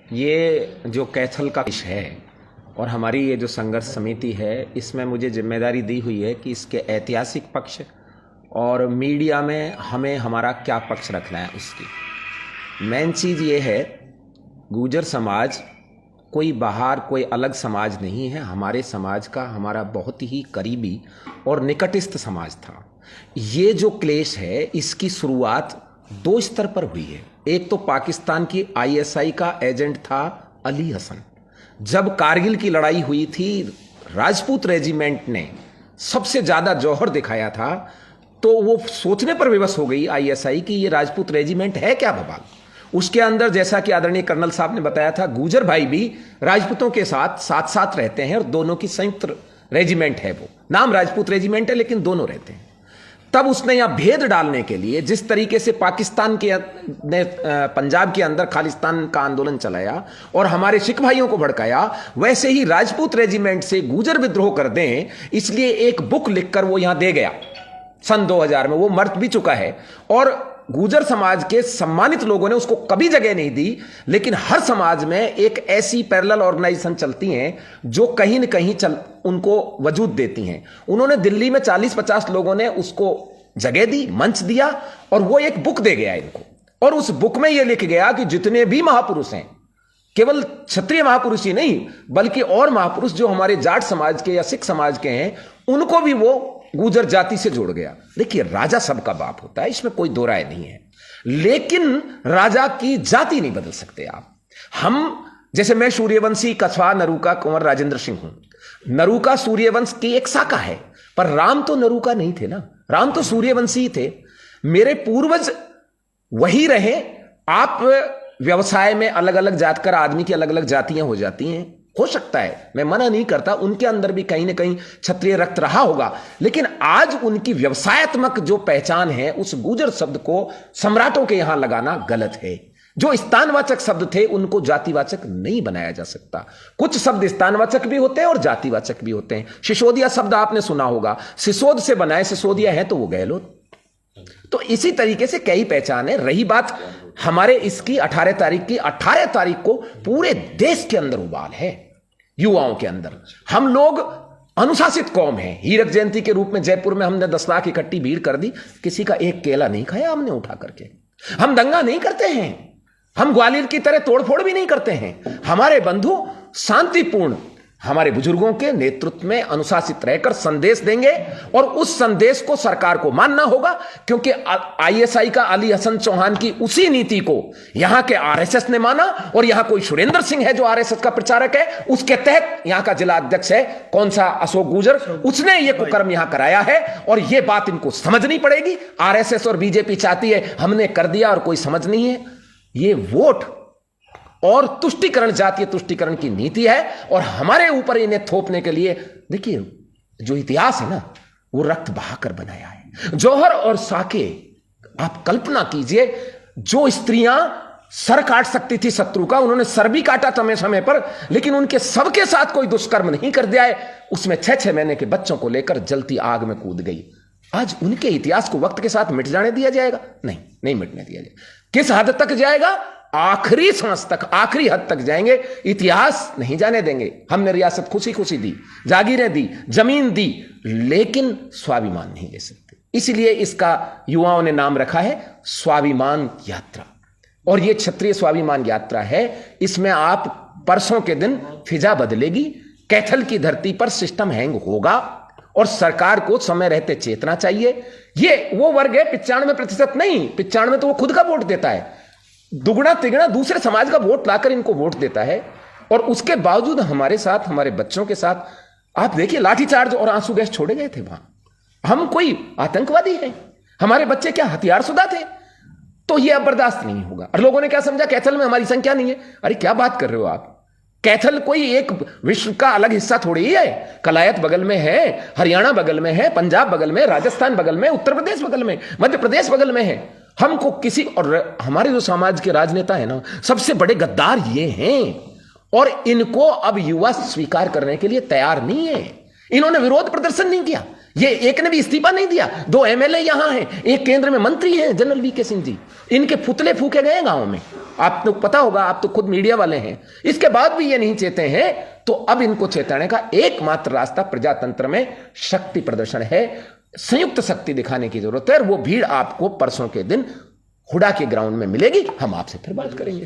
ये जो कैथल का विषय है और हमारी ये जो संघर्ष समिति है, इसमें मुझे जिम्मेदारी दी हुई है कि इसके ऐतिहासिक पक्ष और मीडिया में हमें हमारा क्या पक्ष रखना है। उसकी मेन चीज़ ये है, गुर्जर समाज कोई बाहर कोई अलग समाज नहीं है, हमारे समाज का हमारा बहुत ही करीबी और निकटस्थ समाज था। ये जो क्लेश है इसकी शुरुआत दो स्तर पर हुई है। एक तो पाकिस्तान की आईएसआई का एजेंट था अली हसन। जब कारगिल की लड़ाई हुई थी, राजपूत रेजिमेंट ने सबसे ज्यादा जौहर दिखाया था, तो वो सोचने पर विवश हो गई आईएसआई कि ये राजपूत रेजिमेंट है क्या बवाल। उसके अंदर, जैसा कि आदरणीय कर्नल साहब ने बताया था, गुर्जर भाई भी राजपूतों के साथ साथ साथ रहते हैं और दोनों की संयुक्त रेजिमेंट है। वो नाम राजपूत रेजिमेंट है लेकिन दोनों रहते हैं। तब उसने यहां भेद डालने के लिए, जिस तरीके से पाकिस्तान के ने पंजाब के अंदर खालिस्तान का आंदोलन चलाया और हमारे सिख भाइयों को भड़काया, वैसे ही राजपूत रेजिमेंट से गुर्जर विद्रोह कर दें, इसलिए एक बुक लिखकर वो यहां दे गया सन 2000 में। वो मर भी चुका है और गुर्जर समाज के सम्मानित लोगों ने उसको कभी जगह नहीं दी। लेकिन हर समाज में एक ऐसी पैरेलल ऑर्गेनाइजेशन चलती हैं जो कहीं न कहीं उनको वजूद देती हैं। उन्होंने दिल्ली में 40-50 लोगों ने उसको जगह दी, मंच दिया और वो एक बुक दे गया इनको। और उस बुक में यह लिख गया कि जितने भी महापुरुष हैं, केवल क्षत्रिय महापुरुष ही नहीं बल्कि और महापुरुष जो हमारे जाट समाज के या सिख समाज के हैं, उनको भी वो गुर्जर जाति से जोड़ गया। देखिए, राजा सबका बाप होता है, इसमें कोई दो राय नहीं है, लेकिन राजा की जाति नहीं बदल सकते आप। हम जैसे, मैं सूर्यवंशी कछवा नरूका कुंवर राजेंद्र सिंह हूं। नरूका सूर्यवंश की एक शाखा है, पर राम तो नरूका नहीं थे ना, राम तो सूर्यवंशी ही थे। मेरे पूर्वज वही रहे। आप व्यवसाय में अलग अलग जात कर आदमी की अलग अलग जातियां हो जाती हैं, हो सकता है, मैं मना नहीं करता, उनके अंदर भी कहीं ना कहीं क्षत्रिय रक्त रहा होगा। लेकिन आज उनकी व्यवसायत्मक जो पहचान है, उस गुर्जर शब्द को सम्राटों के यहां लगाना गलत है। जो स्थानवाचक शब्द थे उनको जातिवाचक नहीं बनाया जा सकता। कुछ शब्द स्थानवाचक भी होते हैं और जातिवाचक भी होते हैं। सिसोदिया शब्द आपने सुना होगा, सिसोद से बनाए, सिसोदिया है तो वो गहलोत। तो इसी तरीके से कई पहचान है। रही बात हमारे इसकी 18 तारीख की, 18 तारीख को पूरे देश के अंदर उबाल है, युवाओं के अंदर। हम लोग अनुशासित कौम है। हीरक जयंती के रूप में जयपुर में हमने 10 लाख इकट्ठी भीड़ कर दी, किसी का एक केला नहीं खाया हमने उठा करके। हम दंगा नहीं करते हैं, हम ग्वालियर की तरह तोड़फोड़ भी नहीं करते हैं। हमारे बंधु शांतिपूर्ण हमारे बुजुर्गों के नेतृत्व में अनुशासित रहकर संदेश देंगे और उस संदेश को सरकार को मानना होगा, क्योंकि आईएसआई का अली हसन चौहान की उसी नीति को यहां के आरएसएस ने माना। और यहां कोई सुरेंद्र सिंह है जो आरएसएस का प्रचारक है, उसके तहत यहां का जिला अध्यक्ष है कौन सा, अशोक गुर्जर, उसने यह कुकर्म यहां कराया है। और यह बात इनको समझनी पड़ेगी। आरएसएस और बीजेपी चाहती है हमने कर दिया और कोई समझ नहीं है। ये वोट और तुष्टीकरण, जातीय तुष्टीकरण की नीति है और हमारे ऊपर इन्हें थोपने के लिए, देखिए जो इतिहास है ना, वो रक्त बहाकर बनाया है। जौहर और साके, आप कल्पना कीजिए, जो स्त्रियां सर काट सकती थी शत्रु का, उन्होंने सर भी काटा समय समय पर, लेकिन उनके सबके साथ कोई दुष्कर्म नहीं कर दिया है। उसमें 6-6 महीने के बच्चों को लेकर जलती आग में कूद गई। आज उनके इतिहास को वक्त के साथ मिट जाने दिया जाएगा? नहीं, नहीं मिटने दिया जाएगा। किस हद तक जाएगा? आखिरी सांस तक, आखिरी हद तक जाएंगे। इतिहास नहीं जाने देंगे। हमने रियासत खुशी खुशी दी, जागीरें दी, जमीन दी, लेकिन स्वाभिमान नहीं ले सकते। इसलिए इसका युवाओं ने नाम रखा है स्वाभिमान यात्रा। और यह क्षत्रिय स्वाभिमान यात्रा है। इसमें आप परसों के दिन फिजा बदलेगी, कैथल की धरती पर सिस्टम हैंग होगा और सरकार को समय रहते चेतना चाहिए। ये वो वर्ग है 95% नहीं, 95 तो वो खुद का वोट देता है, दुगना तिगना दूसरे समाज का वोट लाकर इनको वोट देता है। और उसके बावजूद हमारे साथ, हमारे बच्चों के साथ, आप देखिए लाठीचार्ज और आंसू गैस छोड़े गए थे वहां। हम कोई आतंकवादी हैं? हमारे बच्चे क्या हथियारशुदा थे? तो यह अब बर्दाश्त नहीं होगा। और लोगों ने क्या समझा, कैथल में हमारी संख्या नहीं है। अरे क्या बात कर रहे हो आप? कैथल कोई एक विश्व का अलग हिस्सा थोड़ी ही है। कलायत बगल में है, हरियाणा बगल में है, पंजाब बगल में, राजस्थान बगल में, उत्तर प्रदेश बगल में, मध्य प्रदेश बगल में है। हमको किसी, और हमारे जो समाज के राजनेता है ना, सबसे बड़े गद्दार ये हैं और इनको अब युवा स्वीकार करने के लिए तैयार नहीं है। इन्होंने विरोध प्रदर्शन नहीं किया, ये एक ने भी इस्तीफा नहीं दिया। 2 एमएलए यहां हैं, एक केंद्र में मंत्री हैं जनरल वीके सिंह जी, इनके पुतले फूके गए गांव में। आपको पता होगा, आप तो खुद मीडिया वाले हैं। इसके बाद भी ये नहीं चेते हैं, तो अब इनको चेताने का एकमात्र रास्ता प्रजातंत्र में शक्ति प्रदर्शन है। संयुक्त शक्ति दिखाने की जरूरत है, और वो भीड़ आपको परसों के दिन हुडा के ग्राउंड में मिलेगी। हम आपसे फिर बात करेंगे।